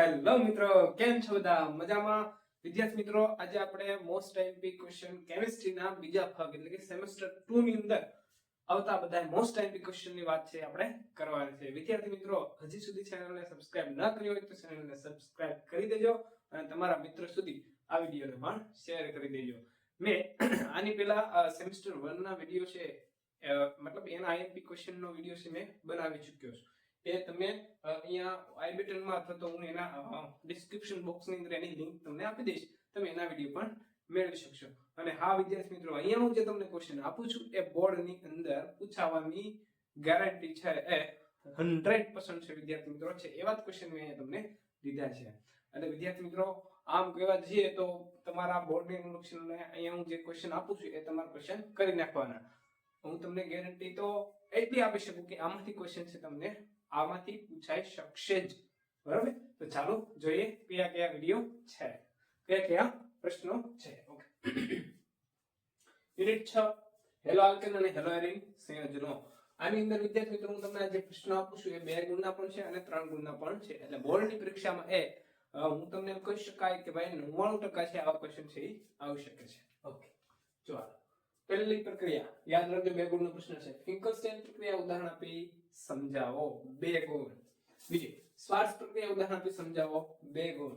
Hello મિત્રો, કેમ છો બધા? મજામાં? વિદ્યાર્થી મિત્રો, આજે આપણે મોસ્ટ આઈએમપી ક્વેશ્ચન કેમિસ્ટ્રીના બીજા ભાગ એટલે કે સેમેસ્ટર 2 ની અંદર આવતા બધા મોસ્ટ આઈએમપી ક્વેશ્ચનની વાત છે આપણે કરવાની છે. વિદ્યાર્થી મિત્રો, હજી સુધી ચેનલને સબસ્ક્રાઇબ ન કરી હોય તો ચેનલને સબસ્ક્રાઇબ કરી દેજો અને તમારા મિત્રો સુધી આ વિડિયોને પણ શેર કરી દેજો. મેં આની પહેલા સેમેસ્ટર 1 ના વિડિયો છે, મતલબ એના આઈએમપી ક્વેશ્ચનનો વિડિયો છે મેં બનાવી ચૂક્યો છું. એ તમે અહીંયા આઈ બટનમાં અથવા તો હું એના ડિસ્ક્રિપ્શન બોક્સની અંદર એની લિંક તમને આપી દઈશ. તમે એના વિડિયો પણ મેળવી શકશો. અને હા વિદ્યાર્થી મિત્રો, અહીંયા હું જે તમને ક્વેશ્ચન આપું છું એ બોર્ડની અંદર પૂછાવાની ગેરંટી છે, એ 100% છે વિદ્યાર્થી મિત્રો. છે એવા જ ક્વેશ્ચન મેં અહીંયા તમને લીધા છે. અને વિદ્યાર્થી મિત્રો, આમ કહેવા જઈએ તો તમારા બોર્ડની અનુલક્ષીને અહીંયા હું જે ક્વેશ્ચન આપું છું એ તમારા ક્વેશ્ચન કરી નાખવાના. હું તમને ગેરંટી તો એટલી આપી શકું કે આમાંથી ક્વેશ્ચન છે તમને આમાંથી પૂછાઈ શકશે જ. બરાબર? તો ચાલો જોઈએ કયા કયા વિડિયો છે, કયા કયા પ્રશ્નો છે. ઓકે, યુનિટ 6 હેલો આલ્કેન અને હેલો એરીન સંયોજનો. આની અંદર વિદ્યાર્થી મિત્રો, હું તમને જે પ્રશ્નો આપું છું એ 2 ગુણના પણ છે અને 3 ગુણના પણ છે. એટલે બોર્ડની પરીક્ષામાં હું તમને એમ કહી શકાય કે ભાઈ 99% છે આવા ક્વેશ્ચન છે એ આવી શકે છે. ઓકે, ચાલો. પહેલી પ્રક્રિયા યાદ રાખજો, 2 ગુણનો પ્રશ્ન છે. ફિંકલસ્ટેઇન પ્રક્રિયા ઉદાહરણ આપી સમજાવો, 2 ગુણ. બીજી શ્વાર્ટ્ઝ પ્રક્રિયા ઉદાહરણ આપી સમજાવો, 2 ગુણ.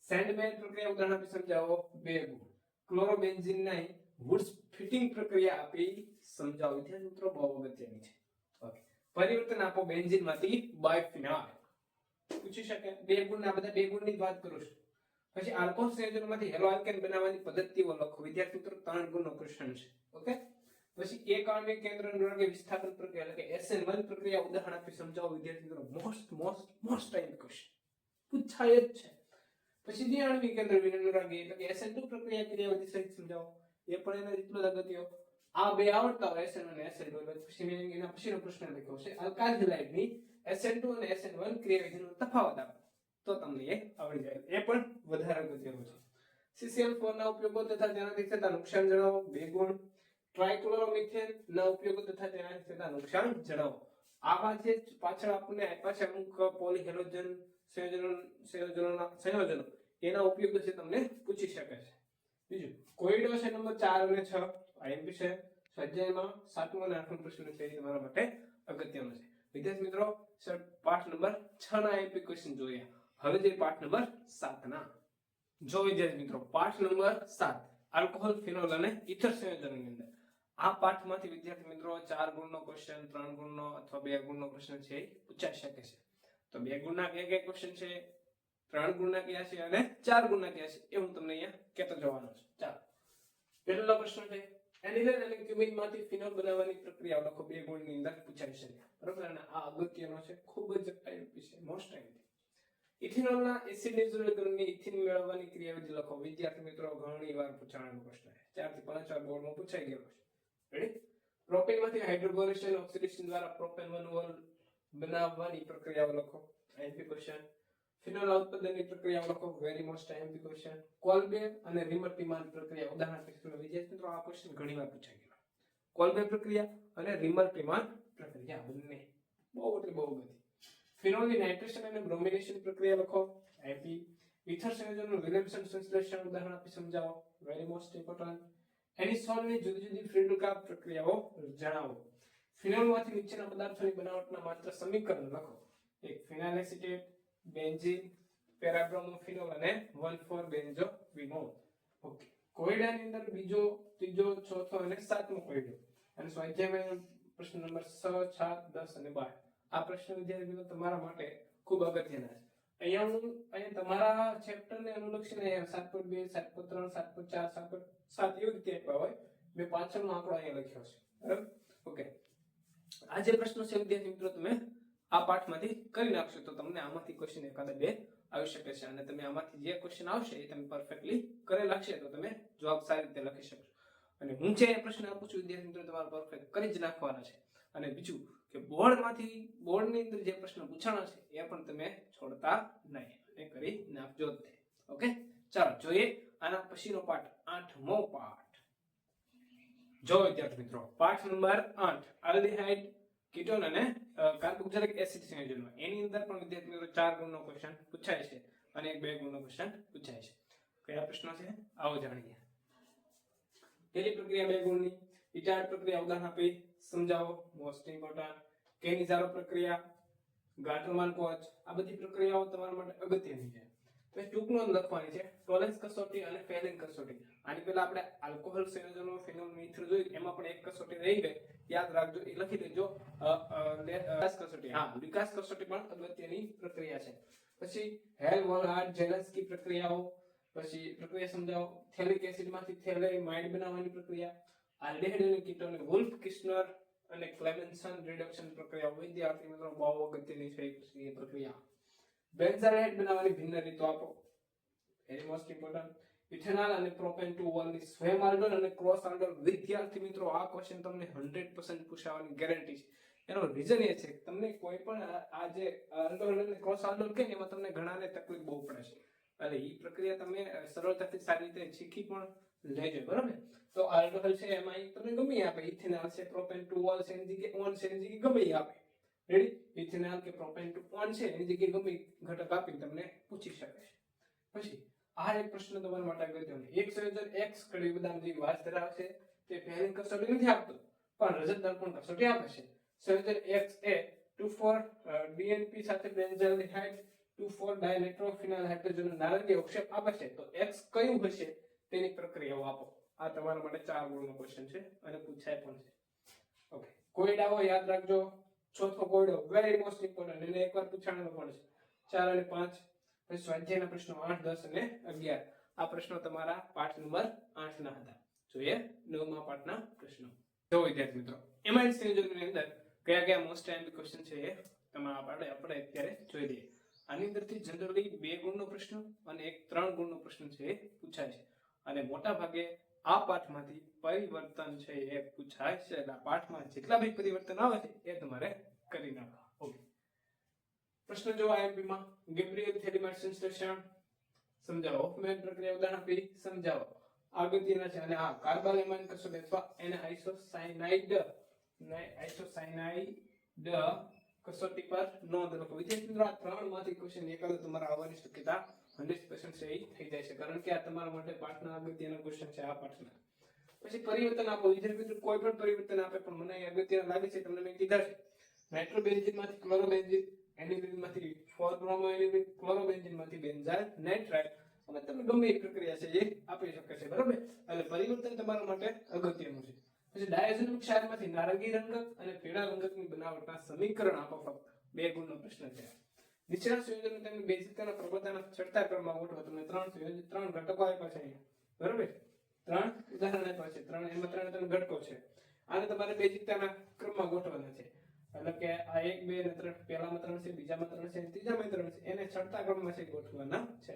સેન્ડમેન પ્રક્રિયા ઉદાહરણ આપી સમજાવો, 2 ગુણ. ક્લોરોબેન્ઝીનની વુડ્સ ફિટિંગ પ્રક્રિયા આપી સમજાવો. વિદ્યાર્થી મિત્રો, બહુ અગત્યની છે. ઓકે, પરિવર્તન આપો બેન્ઝીનમાંથી બાયફિનાલ. પૂછી શકે 2 ગુણના, બધા 2 ગુણની વાત કરું છું. પછી આલ્કોહોલ સંયોજનોમાંથી હેલો આલ્કેન બનાવવાની પદ્ધતિઓ લખો. વિદ્યાર્થી મિત્રો, 3 ગુણનો ક્વેશ્ચન છે. ઓકે, પછી એક આણ્વિક કેન્દ્ર અનુરાગી વિસ્થાપન પ્રક્રિયા એટલે કે SN1 પ્રક્રિયા ઉદાહરણ આપી સમજાવો. વિદ્યાર્થી મિત્રો, મોસ્ટ ટાઈમ ક્વેશ્ચન પૂછાય જ છે. પછી દ્વિઆણ્વિક કેન્દ્ર અનુરાગી એટલે કે SN2 પ્રક્રિયા ક્રિયાવિધિ સહિત સમજાવો. એ પણ એના જેટલો જ અગત્ય. આ બે આવડતા હોય SN1 અને SN2. પછી મેં એના પછીનો પ્રશ્ન લખ્યો છે આલ્કાઇલહાઇડની SN2 અને SN1 ક્રિયાવિધિનો તફાવત આપો, તો તમને એ આવડી જાય. એ પણ વધારે અગત્યનું છે. CCl4 ના ઉપયોગો તથા તેનાથી થતા નુકસાન જણાવો, 2 ગુણ. ટ્રાઇક્લોરોમિથેન ના ઉપયોગો તથા તેનાથી થતા નુકસાન જણાવો. આવા જે પાછળ આપણને આપ્યા છે અમુક પોલીહેલોજન સંયોજનો એના ઉપયોગો છે તમને પૂછી શકે છે. બીજું કોઈડો છે નંબર 4 અને 6 આઈએમપી છે. સ્વાધ્યાયમાં 7મો અને 8મો પ્રશ્ન છે એ તમારા માટે અગત્યનો છે. વિદ્યાર્થી મિત્રો, સર પાઠ નંબર 6 ના આઈએમપી ક્વેશ્ચન જોઈએ. હવે જે પાઠ નંબર 7 ના જો. વિદ્યાર્થી મિત્રો, પાઠ નંબર 7 આલ્કોહોલ, ફિનોલ અને ઇથર સંયોજનોની અંદર આ પાઠમાંથી વિદ્યાર્થી મિત્રો 4 ગુણનો ક્વેશ્ચન, 3 ગુણનો અથવા 2 ગુણનો પ્રશ્ન છે એ પૂછાઈ શકે છે. તો 2 ગુણના કયા કયા ક્વેશ્ચન છે, 3 ગુણના કયા છે અને 4 ગુણના કયા છે એ હું તમને અહીંયા કહેતો જવાનો છું. ચાલો, પહેલો પ્રશ્ન છે એનિલિન અને ક્યુમિનમાંથી ફિનોલ બનાવવાની પ્રક્રિયા લખો. 2 ગુણની અંદર પૂછાઈ શકે. બરાબર? અને આ અગત્યનો છે, ખૂબ જ આઈએમપી છે, મોસ્ટ આઈએમપી. ઇથેનોલના એસિડ ન્યુટ્રલની ઇથિન મેળવવાની ક્રિયાવિધિ લખો. વિદ્યાર્થી મિત્રો, ઘણી વાર પૂછાવાનો પ્રશ્ન છે, 4 થી 5 વાર બોર્ડમાં પૂછાઈ ગયો છે. રેડી? પ્રોપેનમાંથી હાઇડ્રોબોરેશન ઓક્સિડેશન દ્વારા પ્રોપેન વનોલ બનાવવાની પ્રક્રિયાઓ લખો. IMP question. ફિનોલ ઉત્પાદનની પ્રક્રિયાઓ લખો. Very most IMP question. Kolbe અને રિમર-ટીમાન પ્રક્રિયા ઉદાહરણ આપી. વિદ્યાર્થી મિત્રો, આ ક્વેશ્ચન ઘણી વાર પૂછાઈ ગયો. કોલ્બે પ્રક્રિયા અને રિમર-ટીમાન પ્રક્રિયા બંને બહુ બધી. ફિનોલની નાઇટ્રેશન અને બ્રોમિનેશન પ્રક્રિયા લખો. આઈપી. ઇથર સંયોજનનું વિલિયમસન સંશ્લેષણ ઉદાહરણ આપી સમજાવો. Very most important. એનિસોલની જુદી જુદી ફ્રીડુકા પ્રક્રિયાઓ જણાવો. ફિનોલમાંથી નીચેના પદાર્થોની બનાવટના માત્ર સમીકરણ લખો. એક ફિનાઇલ એસિટેટ, બેન્ઝીન, પેરાબ્રોમોફિનોલ અને 1,4-બેન્ઝોવિનોલ. ઓકે, કોયડાની અંદર બીજો, ત્રીજો, ચોથો અને 7મો કોયડો. અને સ્વાધ્યાયમાં પ્રશ્ન નંબર 6, 7, 10 અને 12. આ પ્રશ્ન વિદ્યાર્થી મિત્રો તમારા માટે ખૂબ અગત્યના છે. અહીંયા તમારા ચેપ્ટરને અનુલક્ષીને 7.2, 7.3, 7.4, 7.7 એવી રીતે આપ્યા હોય. મેં પાછળનો આંકડો અહીંયા લખ્યો છે. બરાબર? ઓકે, આ જે પ્રશ્નો છે વિદ્યાર્થી મિત્રો તમે આ પાઠમાંથી કરી નાખશો તો તમને આમાંથી ક્વેશ્ચન એકાદા 2 આવી શકે છે. અને તમે આમાંથી જે ક્વેશ્ચન આવશે એ તમે પરફેક્ટલી કરી લાગશે તો તમે જવાબ સારી રીતે લખી શકશો. અને હું જે પ્રશ્ન આપું છું વિદ્યાર્થી મિત્રો તમારે પરફેક્ટ કરી જ નાખવાના છે. અને બીજું કે બોર્ડની અંદર જે પ્રશ્ન પૂછાણા છે એ પણ તમે છોડતા નહીં અને કરી નાખજો જ. ઓકે, ચાલો જોઈએ આના પછીનો પાઠ 8મો પાઠ. જો વિદ્યાર્થી મિત્રો, પાઠ નંબર 8 આલ્ડીહાઇડ, કીટોન અને કાર્બોક્સિલિક એસિડ સંયોજનો. એની અંદર પણ વિદ્યાર્થી મિત્રો 4 ગુણનો ક્વેશ્ચન પૂછાય છે. અને અને 2 ગુણનો ક્વેશ્ચન પૂછાય છે. કયા પ્રશ્નો છે આવો જાણીએ. પહેલી પ્રક્રિયા 2 ગુણની. ઇટાડ પ્રક્રિયા ઉદાહરણ આપી સમજાવો. Most important. કેનિઝારો પ્રક્રિયા, ગાટરમાન કોચ, આ બધી પ્રક્રિયાઓ તમારા માટે અગત્યની છે. તો ટૂંક નોંધ લખવાની છે. ટોલેન્સ કસોટી અને ફેલેન કસોટી. આની પહેલા આપણે આલ્કોહોલ સંયોજનો ફિનોલ મિથર જોયું, એમાં પણ એક કસોટી રહી ગઈ, યાદ રાખજો, એ લખી દેજો. વિકાસ કસોટી, વિકાસ કસોટી પણ અગત્યની પ્રક્રિયા છે. પછી હેલ-વોલહાર્ડ જેલેન્સ્કી પ્રક્રિયાઓ, પછી પ્રક્રિયા સમજાવો. થેલિક એસિડમાંથી થેલેમાઇડ બનાવવાની પ્રક્રિયા, આલ્ડિહાઇડ અને કીટોન, વુલ્ફ કિસ્નર અને ક્લેમેન્સન રિડક્શન પ્રક્રિયા. વિદ્યાર્થી મિત્રો બહુ અગત્યની છે એ પ્રક્રિયા. બેન્ઝાઇડ બનાવવાની ભિન્ન રીતો આપો. Very most important. ઇથેનોલ અને પ્રોપેન ટુ વોલની સ્વયં આલ્ડોલ અને ક્રોસ આલ્ડોલ. વિદ્યાર્થી મિત્રો આ ક્વેશ્ચન તમને 100% પૂછાવાની ગેરંટી છે. એનો રીઝન એ છે કે તમને કોઈ પણ આ જે આલ્ડોલ અને ક્રોસ આલ્ડોલ કે એમાં તમને ઘણાને તકલીફ બહુ પડે છે, એટલે એ પ્રક્રિયા તમે સરળતાથી સારી રીતે શીખી પણ લેજો, બરાબર. તો આલ્ડોલ છે એમાં તમને ગમે આપે, ઇથેનોલ છે, પ્રોપેન ટુ વોલ છે, એની જગ્યાએ ઓન છે, એની જગ્યાએ ગમે આપે. રેડી? ઇથેનોલ કે પ્રોપેન ટુ ઓન છે એની જગ્યાએ ગમે ઘટક આપી તમને પૂછી શકે છે. પછી આ એક પ્રશ્ન તમારા માટે અગત્યનો. એક સંયોજન X કડી બદામ જેવી વાસ ધરાવે છે, તે ફેરિન કસોટી નથી આપતું, પણ રજત દર્પણ કસોટી આપે છે. સંયોજન X એ 2,4 DNP સાથે બેન્ઝાલ્ડિહાઇડ 2,4 ડાયનાઇટ્રોફિનાઇલ હાઇડ્રોજન નારંગી અવક્ષેપ આપે છે, તો X કયું હશે તેની પ્રક્રિયાઓ આપો. આ તમારા માટે 4 ગુણનો ક્વેશ્ચન છે અને પૂછાય પણ છે. ઓકે, કોયડાઓ યાદ રાખજો. ચોથો કોયડો વેરી મોસ્ટ ઇમ્પોર્ટન્ટ, એને એકવાર પૂછાણો પણ છે. 4 અને 5. પછી સ્વાધ્યાયના પ્રશ્નો 8, 10 અને 11. આ પ્રશ્નો તમારા પાઠ નંબર 8 ના હતા. જોઈએ 9મા પાઠના પ્રશ્નો. જો વિદ્યાર્થી મિત્રો, એમાઇડ સંયોજનોની અંદર કયા કયા મોસ્ટ ટાઈમ ક્વેશ્ચન છે એ આપણે અત્યારે જોઈ લઈએ. આની અંદરથી જનરલી 2 ગુણનો પ્રશ્ન અને એક 3 ગુણનો પ્રશ્ન છે એ પૂછાય છે, અને મોટા ભાગે આ પાઠમાંથી પરિવર્તન છે એ પૂછાય છે. એટલે પાઠમાં જેટલા બી પરિવર્તન આવે છે એ તમારે કરી નાખવા. ઓકે, પ્રશ્ન જો આઈએમપી માં ગેબ્રિયલ થેલિમાઇડ સંશ્લેષણ સમજાવો. હોફમેન પ્રક્રિયા ઉદાહરણ આપી સમજાવો. અગત્યના છે. અને આ કાર્બાલેમાઇન કસોટી અથવા એને આઇસોસાયનાઇડ કસોટી પર નોંધ લખો. વિદ્યાર્થી મિત્રો, આ 3 માંથી ક્વેશ્ચન એકાદ તમારા આવવાની શક્યતા 100% છે એ થઈ જાય છે, કારણ કે આ તમારા માટે પાઠના અગત્યના ક્વેશ્ચન છે આ પાઠના. પછી પરિવર્તન આપો. વિદ્યાર્થી મિત્રો, કોઈ પણ પરિવર્તન આપે, પણ મને અગત્યના લાગે છે, તમને મેં કીધા છે. નાઇટ્રોબેન્ઝીન માંથી ક્લોરોબેન્ઝીન, એનિલિન માંથી 4-bromo એનિલિન, ક્લોરોબેન્ઝીન માંથી બેન્ઝાઇલ નાઇટ્રાઇલ, અને તમે ગમે એ પ્રક્રિયા છે એ આપી શકે છે, બરાબર. એટલે પરિવર્તન તમારા માટે અગત્યનું છે. પછી ડાયઝોનિક ક્ષારમાંથી નારંગી રંગક અને પીળા રંગકની બનાવટના સમીકરણ આપો. ફક્ત 2 ગુણનો પ્રશ્ન છે. નીચેના સંયોજનો તેમની બેઝિકતાના પ્રબળતાના ચડતા ક્રમમાં ગોઠવો. તમને 3 ઘટકો આપ્યા છે અહીંયા, બરાબર. 3 ઉદાહરણ આપ્યા છે, 3 એમાં 3 ઘટકો છે. આને તમારે બેઝિકતાના ક્રમમાં ગોઠવવાના છે. એટલે કે આ 1, 2 અને 3, પહેલામાં 3 છે, બીજામાં 3 છે, ત્રીજામાં 3 છે, એને ચડતા ક્રમમાં છે ગોઠવવાના છે.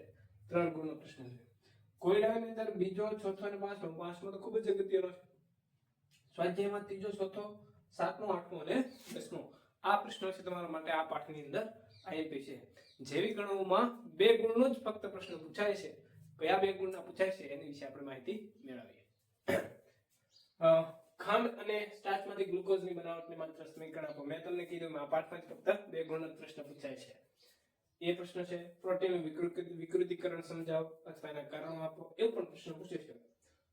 3 ગુણનો પ્રશ્ન છે. કોયડાની અંદર બીજો, ચોથો અને પાંચમો તો ખૂબ જ અગત્યનો છે. સ્વાધ્યાયમાં ત્રીજો, ચોથો, 7મો, 8મો અને 10મો આ પ્રશ્નો છે તમારા માટે આ પાઠની અંદર આઈએમપી છે. જેવી ગણોમાં 2 ગુણનો જ ફક્ત પ્રશ્ન પૂછાય છે. કયા 2 ગુણના પૂછાય છે એની વિશે આપણે માહિતી મેળવીએ. ખાંડ અને સ્ટાર્ચમાંથી ગ્લુકોઝની બનાવટની માત્ર સમીકરણ આપો. મેં તમને કીધું આ પાઠમાં ફક્ત 2 ગુણનો પ્રશ્ન પૂછાય છે. એ પ્રશ્ન છે. પ્રોટીનનું વિકૃતિકરણ સમજાવો અથવા એના કારણો આપો, એવું પણ પ્રશ્ન પૂછે છે.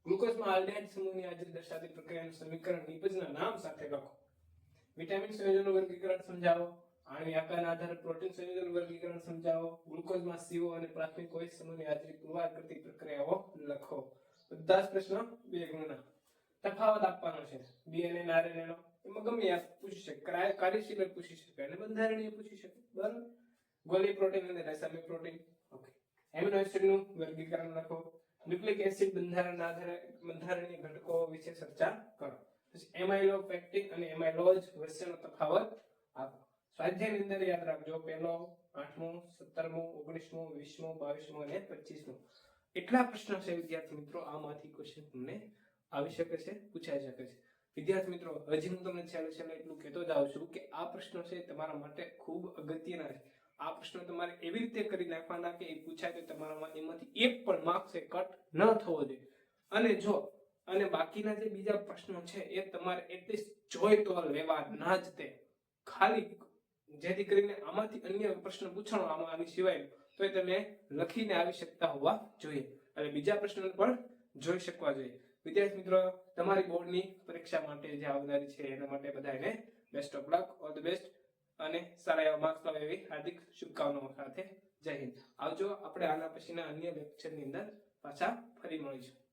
ગ્લુકોઝમાં આલ્ડિહાઇડ સમૂહની હાજરી દર્શાવતી પ્રક્રિયાનું સમીકરણ નિપજના નામ સાથે લખો. વિટામિન સંયોજનનું વર્ગીકરણ સમજાવો. આણ્વિક આકારના આધારે પ્રોટીન સંયોજનનું વર્ગીકરણ સમજાવો. ગ્લુકોઝમાં CO અને પ્રાથમિક OH સમૂહની હાજરી પુરવાર કરતી પ્રક્રિયાઓ લખો. બધા જ પ્રશ્નો 2 ગુણના. તફાવત આપવાનો છે. DNA અને RNA નો, એમાં ગમે આ પૂછી શકે. કાર્યશીલ પૂછી શકે અને બંધારણીય પૂછી શકે, બરાબર. ગોલી પ્રોટીન અને રાસાયણિક પ્રોટીન. ઓકે, એમિનો એસિડનું વર્ગીકરણ લખો. ન્યુક્લિક એસિડ બંધારણના આધારે બંધારણીય ઘટકો વિશે ચર્ચા કરો. પછી એમાઇલો પેક્ટિક અને એમાઇલોજ વચ્ચેનો તફાવત આપો. સ્વાધ્યાયની અંદર યાદ રાખજો, પહેલો, 8મો, 17મો, 19મો, 20મો, 22મો અને 25મો એટલા પ્રશ્નો છે વિદ્યાર્થી મિત્રો. આમાંથી ક્વેશ્ચન તમને આવી શકે છે, પૂછાઈ શકે છે. વિદ્યાર્થી મિત્રો, હજી હું તમને છેલ્લે એટલું કહેતો જાઉં છું કે આ પ્રશ્નો છે તમારા માટે ખૂબ અગત્યના છે. આ પ્રશ્નો તમારે એવી રીતે કરી નાખવાના કે એ પૂછાય તો તમારામાં એમાંથી એક પણ માર્ક્સ કટ ન થવો જોઈએ. અને બાકીના જે બીજા પ્રશ્નો છે એ તમારે એટલીસ્ટ જોઈ તો લેવા ના જ તે, ખાલી જેથી કરીને આમાંથી અન્ય પ્રશ્ન પૂછાણો આની સિવાય તો એ તમે લખીને આવી શકતા હોવા જોઈએ અને બીજા પ્રશ્નો પણ જોઈ શકવા જોઈએ. વિદ્યાર્થી મિત્રો, તમારી બોર્ડની પરીક્ષા માટે જે આવનારી છે એના માટે બધાને best of luck, all the best અને સારા એવા માર્ક્સ લાવે એવી હાર્દિક શુભકામનાઓ સાથે જય હિન્દ. આવજો. આપણે આના પછીના અન્ય લેક્ચરની અંદર પાછા ફરી મળીશું.